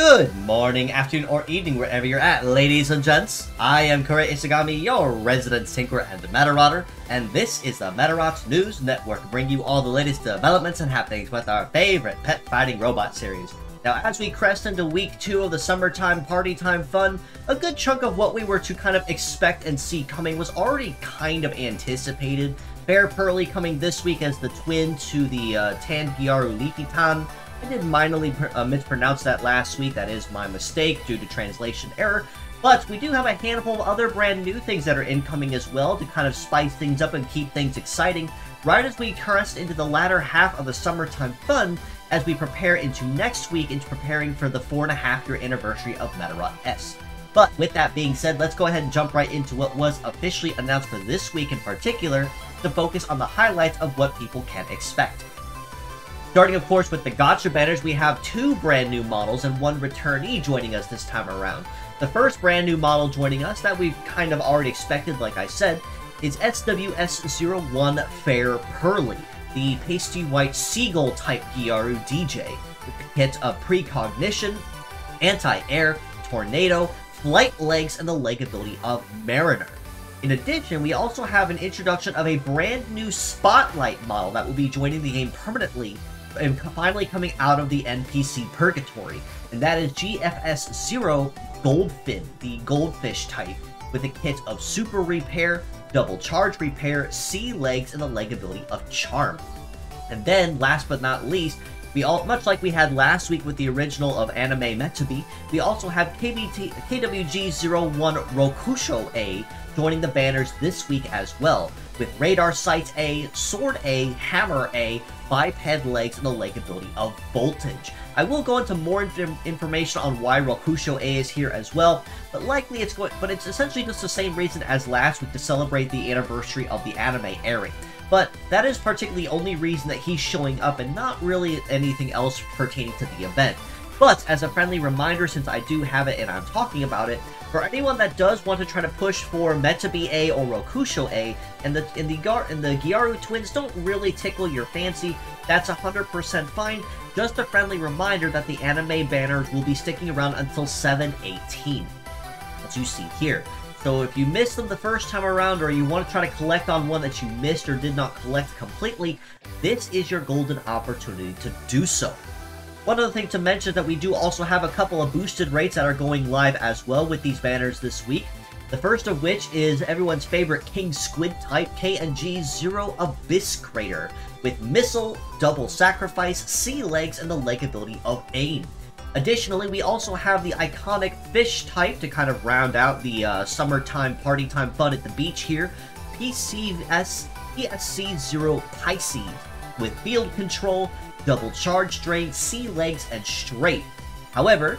Good morning, afternoon, or evening, wherever you're at, ladies and gents. I am Kurojiri, your resident tinkerer and Medarot, and this is the Medarot News Network, bringing you all the latest developments and happenings with our favorite pet fighting robot series. Now, as we crest into week 2 of the summertime party time fun, a good chunk of what we were to kind of expect and see coming was already kind of anticipated. Pearly coming this week as the twin to the Tan Gyaru Likitan. I did minorly mispronounce that last week. That is my mistake due to translation error. But we do have a handful of other brand new things that are incoming as well to kind of spice things up and keep things exciting right as we crest into the latter half of the summertime fun as we prepare into next week into preparing for the 4.5-year anniversary of Medarot S. But with that being said, let's go ahead and jump right into what was officially announced for this week in particular to focus on the highlights of what people can expect. Starting, of course, with the Gacha banners, we have 2 brand new models and 1 returnee joining us this time around. The first brand new model joining us that we've kind of already expected, like I said, is SWS01 Fair Pearly, the pasty white seagull type gyaru DJ, with the kit of precognition, anti-air, tornado, flight legs, and the leg ability of Mariner. In addition, we also have an introduction of a brand new Spotlight model that will be joining the game permanently and finally coming out of the NPC Purgatory, and that is GFS0 Goldfin, the goldfish type, with a kit of Super Repair, Double Charge Repair, Sea Legs, and the leg ability of Charm. And then, last but not least, much like we had last week with the original of Anime Metubi, we also have KWG01 Rokusho A joining the banners this week as well, with Radar Sights A, Sword A, Hammer A, Biped Legs, and the leg ability of Voltage. I will go into more information on why Rokusho A is here as well, but likely it's essentially just the same reason as last week to celebrate the anniversary of the anime airing. But that is particularly the only reason that he's showing up and not really anything else pertaining to the event. But as a friendly reminder, since I do have it and I'm talking about it, for anyone that does want to try to push for Metubi A or Rokusho A, and the Gyaru twins don't really tickle your fancy, that's 100% fine. Just a friendly reminder that the anime banners will be sticking around until 7/18, as you see here. So if you missed them the first time around, or you want to try to collect on one that you missed or did not collect completely, this is your golden opportunity to do so. One other thing to mention is that we do also have a couple of boosted rates that are going live as well with these banners this week. The first of which is everyone's favorite King Squid type KNG0 Abyss Crater, with Missile, Double Sacrifice, Sea Legs, and the leg ability of Aim. Additionally, we also have the iconic Fish type to kind of round out the summertime party time fun at the beach here, PSC0 Pisces, with Field Control, Double Charge Drain, Sea Legs, and Straight. However,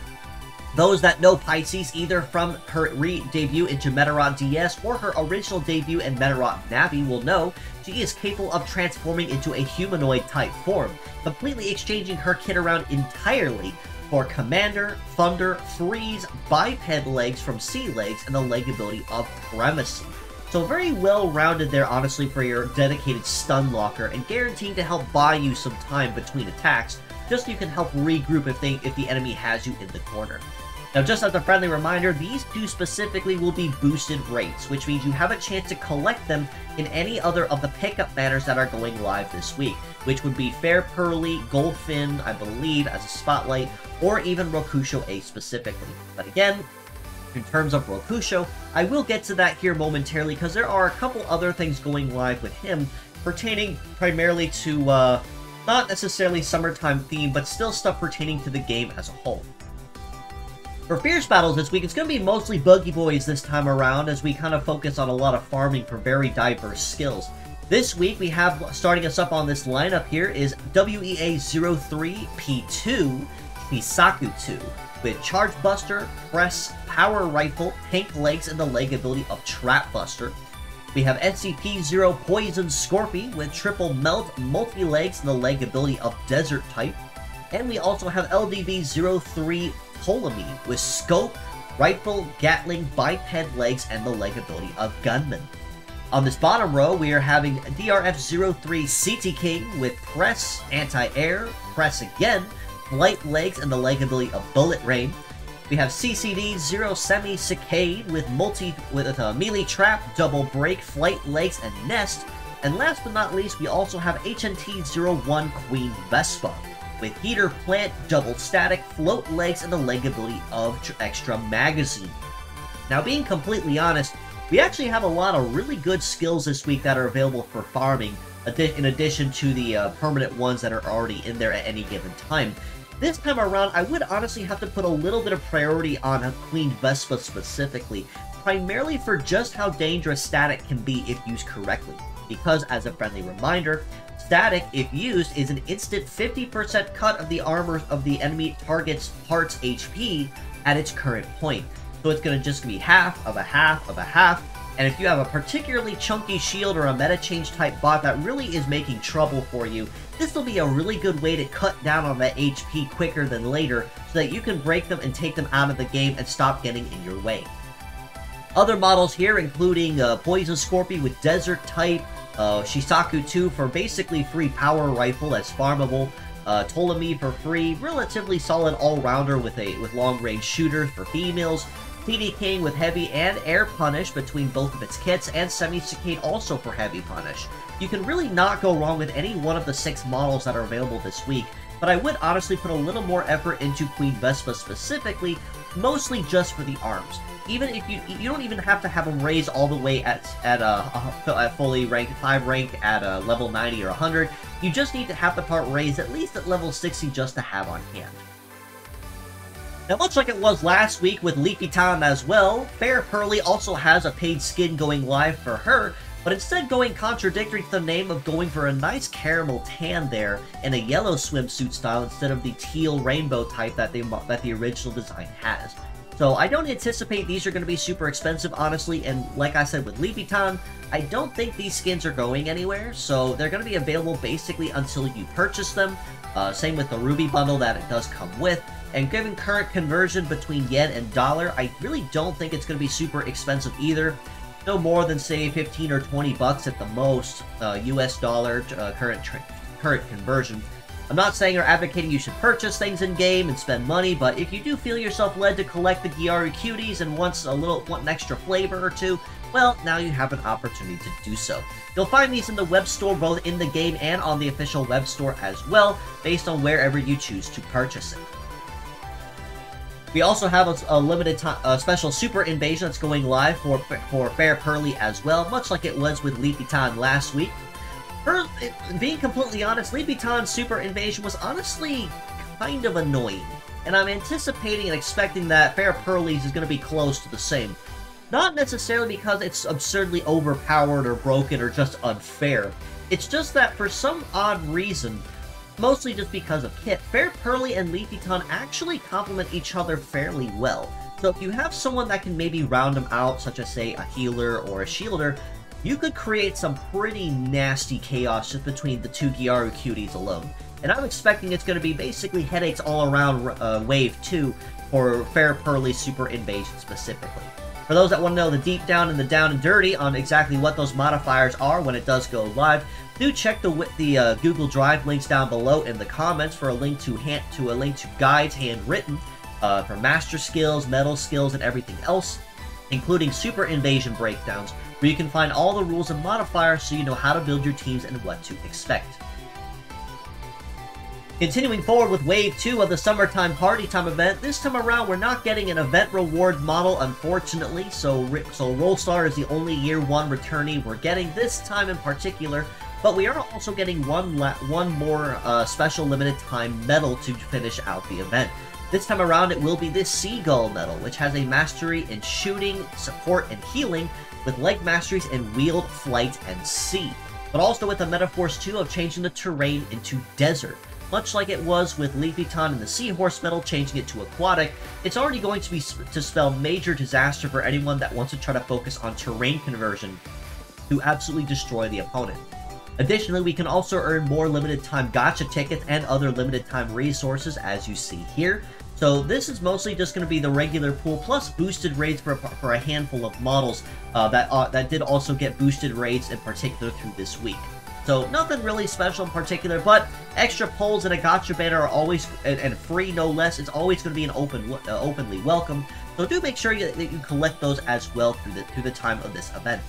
those that know Pisces either from her re-debut into Medarot DS or her original debut in Medarot Navi will know she is capable of transforming into a humanoid-type form, completely exchanging her kit around entirely for Commander, Thunder, Freeze, Biped Legs from Sea Legs, and the leg ability of Primacy. So very well-rounded there, honestly, for your dedicated stun locker, and guaranteeing to help buy you some time between attacks, just so you can help regroup if the enemy has you in the corner. Now, just as a friendly reminder, these 2 specifically will be boosted rates, which means you have a chance to collect them in any other of the pickup banners that are going live this week, which would be Fair Pearly, Goldfin, I believe, as a Spotlight, or even Rokusho A specifically. But again, in terms of Rokusho, I will get to that here momentarily because there are a couple other things going live with him pertaining primarily to, not necessarily summertime theme, but still stuff pertaining to the game as a whole. For Fierce Battles this week, it's going to be mostly Buggy Boys this time around as we kind of focus on a lot of farming for very diverse skills. This week, we have, starting us up on this lineup here, is WEA03P2 Misaku-2, with Charge Buster, Press, Power Rifle, Tank Legs, and the leg ability of Trap Buster. We have SCP-0 Poison Scorpy with Triple Melt, Multi-Legs, and the leg ability of Desert type. And we also have LDB-03 Ptolemy with Scope, Rifle, Gatling, Biped Legs, and the leg ability of Gunman. On this bottom row, we are having DRF-03 CT King with Press, Anti-Air, Press again, flight legs and the leg ability of Bullet Rain. We have CCD Zero Semi Cicade with a melee trap, double break, flight legs, and nest. And last but not least, we also have HNT-01 Queen Vespa with heater plant, double static, float legs, and the leg ability of extra magazine. Now, being completely honest, we actually have a lot of really good skills this week that are available for farming, in addition to the permanent ones that are already in there at any given time. This time around, I would honestly have to put a little bit of priority on Queen Vespa specifically, primarily for just how dangerous static can be if used correctly. Because, as a friendly reminder, static, if used, is an instant 50% cut of the armor of the enemy target's heart's HP at its current point. So it's going to just be half of a half of a half, and if you have a particularly chunky shield or a meta change type bot that really is making trouble for you, this will be a really good way to cut down on that HP quicker than later, so that you can break them and take them out of the game and stop getting in your way. Other models here including Poison Scorpion with Desert type, Shisaku-2 for basically free power rifle that's farmable, Ptolemy for free, relatively solid all-rounder with long-range shooters for females, PD King with heavy and air punish between both of its kits, and Semi-Cicade also for heavy punish. You can really not go wrong with any one of the 6 models that are available this week, but I would honestly put a little more effort into Queen Vespa specifically, mostly just for the arms. Even if you don't even have to have them raised all the way at fully ranked 5 rank at level 90 or 100. You just need to have the part raised at least at level 60 just to have on hand. Now, much like it was last week with Leafy Town as well, Fair Pearly also has a paid skin going live for her, but instead going contradictory to the name of going for a nice caramel tan there in a yellow swimsuit style instead of the teal rainbow type that the original design has. So I don't anticipate these are going to be super expensive, honestly, and like I said with Leafy Town, I don't think these skins are going anywhere, so they're going to be available basically until you purchase them. Same with the Ruby bundle that it does come with. And given current conversion between yen and dollar, I really don't think it's going to be super expensive either. No more than, say, 15 or 20 bucks at the most, US dollar current conversion. I'm not saying or advocating you should purchase things in-game and spend money, but if you do feel yourself led to collect the Gyaru cuties and want an extra flavor or two, well, now you have an opportunity to do so. You'll find these in the web store, both in the game and on the official web store as well, based on wherever you choose to purchase it. We also have a limited time, special Super Invasion that's going live for Fair Pearly as well, much like it was with Leafy Town last week. Being completely honest, Leafy Town's Super Invasion was honestly kind of annoying, and I'm anticipating and expecting that Fair Pearly's is going to be close to the same. Not necessarily because it's absurdly overpowered or broken or just unfair. It's just that for some odd reason, mostly just because of kit, Fair Pearly and Leafy Town actually complement each other fairly well. So if you have someone that can maybe round them out, such as, say, a healer or a shielder, you could create some pretty nasty chaos just between the 2 Gyaru cuties alone. And I'm expecting it's going to be basically headaches all around Wave 2 for Fair Pearly Super Invasion specifically. For those that want to know the deep down and the down and dirty on exactly what those modifiers are when it does go live, do check the Google Drive links down below in the comments for a link to guides handwritten for master skills, metal skills, and everything else, including Super Invasion breakdowns, where you can find all the rules and modifiers so you know how to build your teams and what to expect. Continuing forward with Wave 2 of the Summertime Partytime event, this time around we're not getting an event reward model, unfortunately, so Rollstar is the only Year 1 returnee we're getting this time in particular, but we are also getting one more special limited time medal to finish out the event. This time around it will be this Seagull medal, which has a mastery in shooting, support, and healing, with leg masteries in wield, flight, and sea, but also with a Metaphors 2 of changing the terrain into desert. Much like it was with Leafy Town and the Seahorse medal, changing it to aquatic, it's already going to spell major disaster for anyone that wants to try to focus on terrain conversion to absolutely destroy the opponent. Additionally, we can also earn more limited time gacha tickets and other limited time resources, as you see here. So this is mostly just going to be the regular pool, plus boosted raids for a handful of models that did also get boosted raids in particular through this week. So nothing really special in particular, but extra pulls in a gacha banner are always, and free no less, it's always going to be an openly welcome. So do make sure that you collect those as well through the time of this event.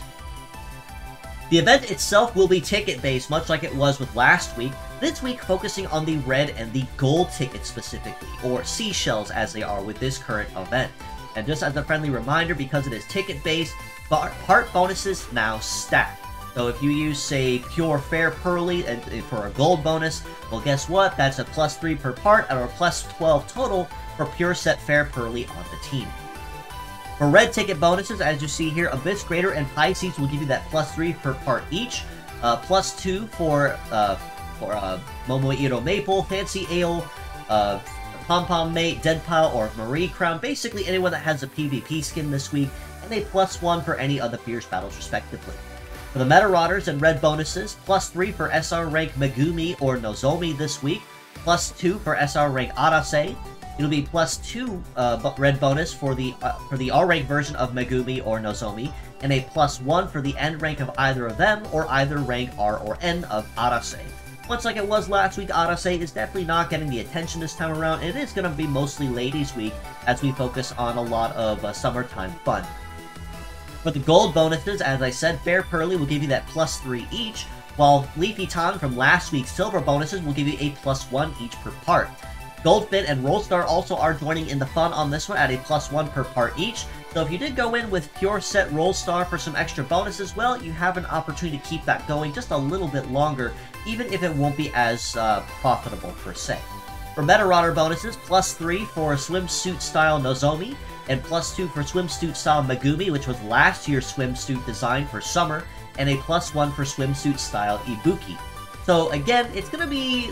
The event itself will be ticket-based, much like it was with last week, this week focusing on the red and the gold tickets specifically, or seashells as they are with this current event. And just as a friendly reminder, because it is ticket-based, part bonuses now stack. So if you use, say, pure fair Pearly and for a gold bonus, well guess what? That's a +3 per part, or a +12 total for pure set fair Pearly on the team. For red ticket bonuses, as you see here, Abyss Greater and Pisces will give you that +3 per part each, +2 for Momoiro Maple, Fancy Ale, Pom Pom Mate, Dead Pile, or Marie Crown, basically anyone that has a PvP skin this week, and a +1 for any of the Fierce Battles respectively. For the Medarotters and red bonuses, +3 for SR rank Megumi or Nozomi this week, +2 for SR rank Arase. It'll be +2 red bonus for the R rank version of Megumi or Nozomi, and a +1 for the end rank of either of them, or either rank R or N of Arase. Much like it was last week, Arase is definitely not getting the attention this time around. It is going to be mostly Ladies Week, as we focus on a lot of summertime fun. For the gold bonuses, as I said, Fair Pearly will give you that +3 each, while Leafy Ton from last week's silver bonuses will give you a +1 each per part. Goldfin and Rollstar also are joining in the fun on this one at a +1 per part each, so if you did go in with pure set Rollstar for some extra bonuses, well, you have an opportunity to keep that going just a little bit longer, even if it won't be as profitable per se. For Medarotter bonuses, +3 for swimsuit style Nozomi, and +2 for swimsuit style Megumi, which was last year's swimsuit design for summer, and a +1 for swimsuit style Ibuki. So again, it's going to be,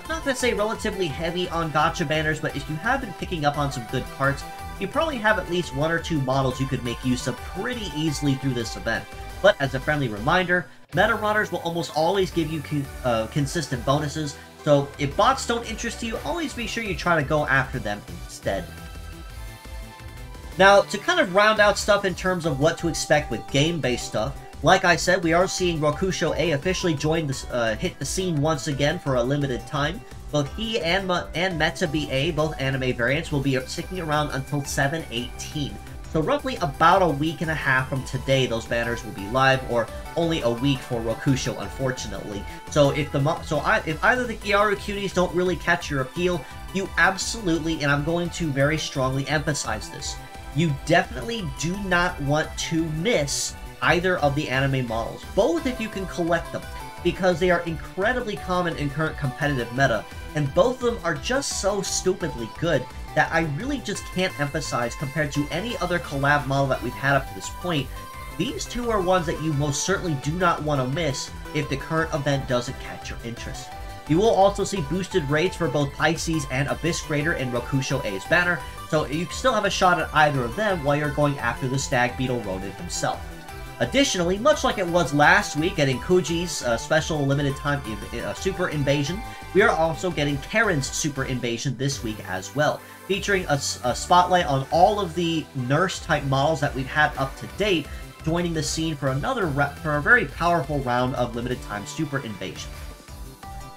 I'm not going to say relatively heavy on gacha banners, but if you have been picking up on some good parts, you probably have at least 1 or 2 models you could make use of pretty easily through this event. But as a friendly reminder, Medarotters will almost always give you consistent bonuses, so if bots don't interest you, always be sure you try to go after them instead. Now, to kind of round out stuff in terms of what to expect with game-based stuff, like I said, we are seeing Rokusho A officially hit the scene once again for a limited time. Both he and Meta BA, both anime variants, will be sticking around until 7/18. So roughly about a week and a half from today, those banners will be live, or only a week for Rokusho, unfortunately. So if either the Gyaru cuties don't really catch your appeal, you absolutely, and I'm going to very strongly emphasize this, you definitely do not want to miss either of the anime models, both if you can collect them, because they are incredibly common in current competitive meta, and both of them are just so stupidly good that I really just can't emphasize compared to any other collab model that we've had up to this point. These two are ones that you most certainly do not want to miss if the current event doesn't catch your interest. You will also see boosted rates for both Pisces and Abyss Greater in Rokusho A's banner, so you still have a shot at either of them while you're going after the Stag Beetle Ronin himself. Additionally, much like it was last week getting Kuji's special limited time Super Invasion, we are also getting Karen's Super Invasion this week as well, featuring a spotlight on all of the nurse-type models that we've had up to date, joining the scene for a very powerful round of limited time Super Invasion.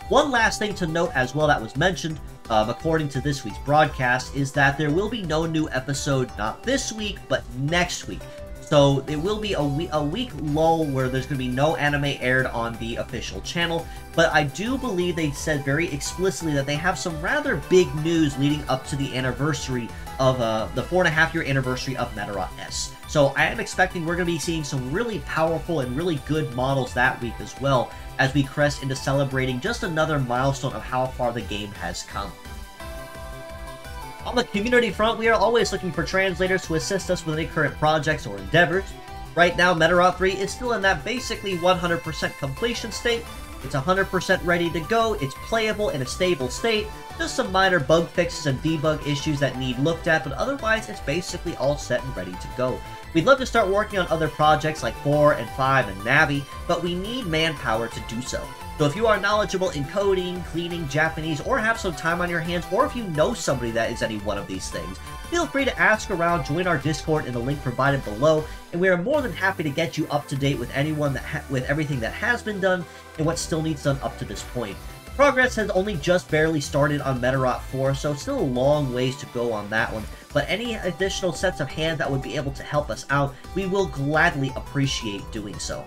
One last thing to note as well that was mentioned, according to this week's broadcast, is that there will be no new episode, not this week, but next week. So it will be a week lull where there's going to be no anime aired on the official channel, but I do believe they said very explicitly that they have some rather big news leading up to the anniversary of the 4.5-year anniversary of Medarot S. So I am expecting we're going to be seeing some really powerful and really good models that week as well, as we crest into celebrating just another milestone of how far the game has come. On the community front, we are always looking for translators to assist us with any current projects or endeavors. Right now, Medarot 3 is still in that basically 100% completion state. It's 100% ready to go, it's playable in a stable state, just some minor bug fixes and debug issues that need looked at, but otherwise it's basically all set and ready to go. We'd love to start working on other projects like 4 and 5 and Navi, but we need manpower to do so. So if you are knowledgeable in coding, cleaning, Japanese, or have some time on your hands, or if you know somebody that is any one of these things, feel free to ask around, join our Discord in the link provided below, and we are more than happy to get you up to date with anyone with everything that has been done and what still needs done up to this point. Progress has only just barely started on Medarot 4, so still a long ways to go on that one, but any additional sets of hands that would be able to help us out, we will gladly appreciate doing so.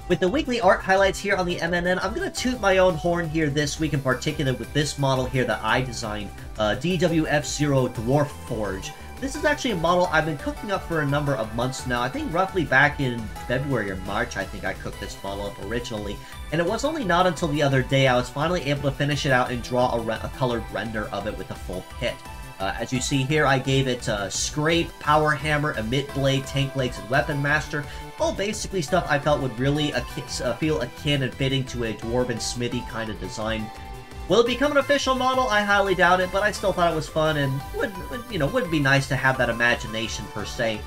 With the weekly art highlights here on the MNN, I'm going to toot my own horn here this week, in particular with this model here that I designed, DWF0 Dwarf Forge. This is actually a model I've been cooking up for a number of months now. I think roughly back in February or March, I think I cooked this model up originally. And it was only not until the other day I was finally able to finish it out and draw a colored render of it with a full kit. As you see here, I gave it Scrape, Power Hammer, Emit Blade, Tank Legs, and Weapon Master. All basically stuff I felt would really feel akin and fitting to a Dwarven Smithy kind of design. Will it become an official model? I highly doubt it, but I still thought it was fun and would be nice to have that imagination per se.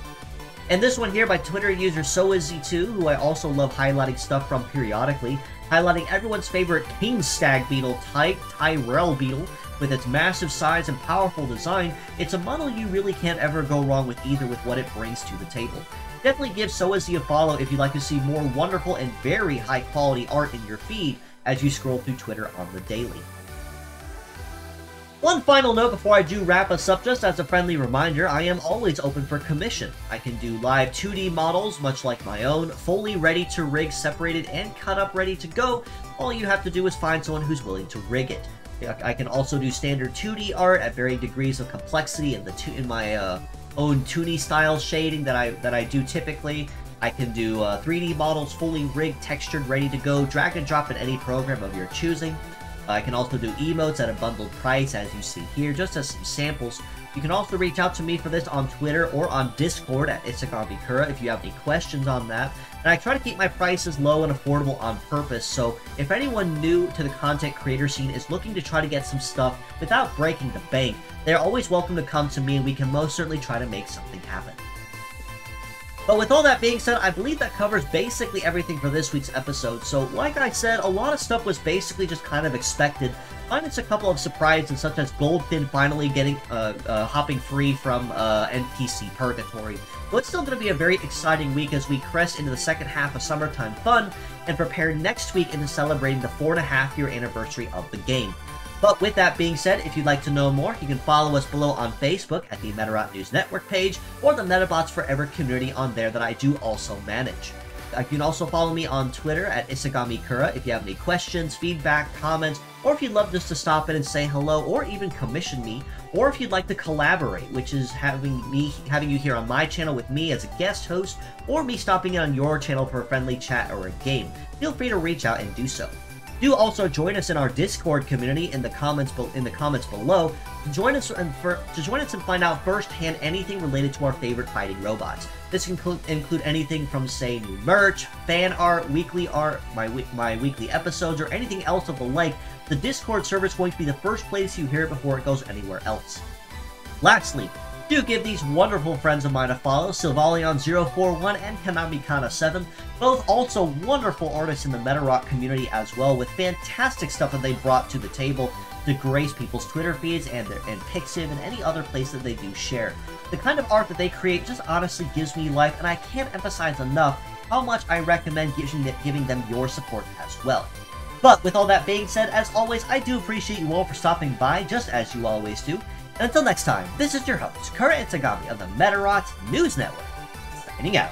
And this one here by Twitter user SoIsy2, who I also love highlighting stuff from periodically, highlighting everyone's favorite King Stag Beetle type, Tyrell Beetle. With its massive size and powerful design, it's a model you really can't ever go wrong with either with what it brings to the table. Definitely give SoIsy a follow if you'd like to see more wonderful and very high quality art in your feed as you scroll through Twitter on the daily. One final note before I do wrap us up, just as a friendly reminder, I am always open for commission. I can do live 2D models, much like my own, fully ready to rig, separated and cut up ready to go. All you have to do is find someone who's willing to rig it. I can also do standard 2D art at varying degrees of complexity in my own Toonie style shading that I do typically. I can do 3D models fully rigged, textured, ready to go, drag and drop in any program of your choosing. I can also do emotes at a bundled price, as you see here, just as some samples. You can also reach out to me for this on Twitter or on Discord at Isagami-kura if you have any questions on that. And I try to keep my prices low and affordable on purpose, so if anyone new to the content creator scene is looking to try to get some stuff without breaking the bank, they're always welcome to come to me and we can most certainly try to make something happen. But with all that being said, I believe that covers basically everything for this week's episode. So, like I said, a lot of stuff was basically just kind of expected. Minus a couple of surprises, such as Goldfin finally getting hopping free from NPC Purgatory. But it's still going to be a very exciting week as we crest into the second half of Summertime Fun and prepare next week into celebrating the 4.5-year anniversary of the game. But with that being said, if you'd like to know more, you can follow us below on Facebook at the Medarot News Network page, or the Metabots Forever community on there that I do also manage. You can also follow me on Twitter at Isagami-kura if you have any questions, feedback, comments, or if you'd love just to stop in and say hello, or even commission me, or if you'd like to collaborate, which is having you here on my channel with me as a guest host, or me stopping in on your channel for a friendly chat or a game. Feel free to reach out and do so. Do also join us in our Discord community in the comments below to join us and find out firsthand anything related to our favorite fighting robots. This can include anything from, say, new merch, fan art, my weekly episodes, or anything else of the like. The Discord server is going to be the first place you hear it before it goes anywhere else. Lastly, do give these wonderful friends of mine a follow, Sylvalion041 and Kanamikana7, both also wonderful artists in the Medarot community as well, with fantastic stuff that they brought to the table to grace people's Twitter feeds and Pixiv and any other place that they do share. The kind of art that they create just honestly gives me life, and I can't emphasize enough how much I recommend giving them your support as well. But with all that being said, as always, I do appreciate you all for stopping by, just as you always do. And until next time, this is your host, Kura Isagami of the Medarot News Network, signing out.